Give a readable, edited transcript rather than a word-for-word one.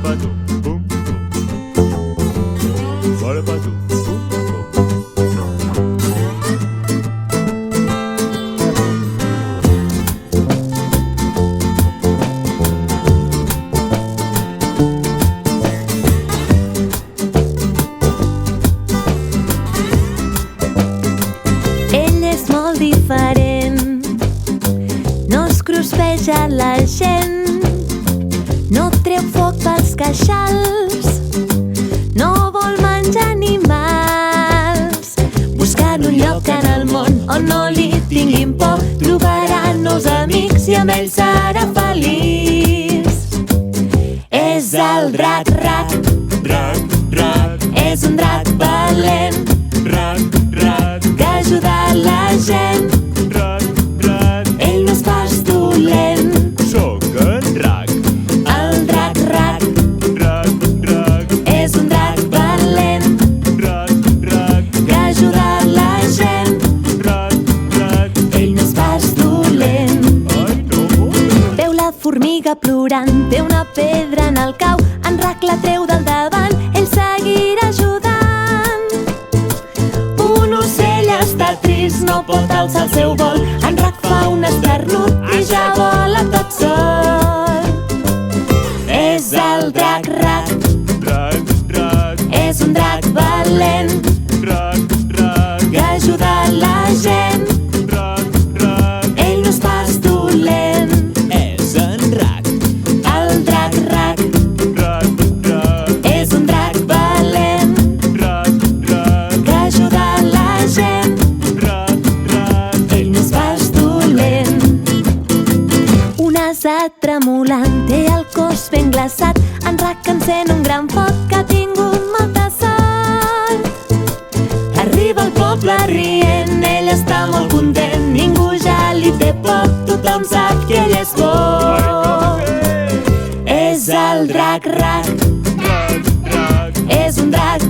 pa tu, pum, pum. Fora pa tu, pum, pum. Ell és molt diferent, no es cruspeix la gent, no treu foc pels queixals, no vol menjar animals. Buscant un lloc en el món on no li tinguin por, trobarà nous amics i amb ell serà feliç. És el drac Rac, Rac, rac, és un drac valent rac, rac, que ajuda la gent. rac, rac. Ell no és pas dolent, Sóc en Rac, el drac Rac rac, rac, és un drac valent rac, rac, que ajuda la gent. rac, rac. Ell no és pas dolent. Ai, no. Veu la formiga plorant, té una pedra en el cau, en Rac la treu del davant, ell seguirà ajudant. Un ocell està trist, no pot alçar el seu vol, en Rac fa un esternut i ja vola tot sol. És el drac Rac, Rac, rac, és un drac valent rac, rac, que ajuda la gent. rac, rac. Ell no és pas dolent, És en Rac, el drac Rac rac, rac, és un drac valent rac, rac, que ajuda la gent. rac, rac. Ell no és pas dolent. Un ase tremolant té el cos ben glaçat, en Rac encén un gran foc que ha tingut molta sort. Arriba al poble rient, ell està molt content, ningú ja li té por, tothom sap que ell és bo. És el drac Rac, Rac, rac, és un drac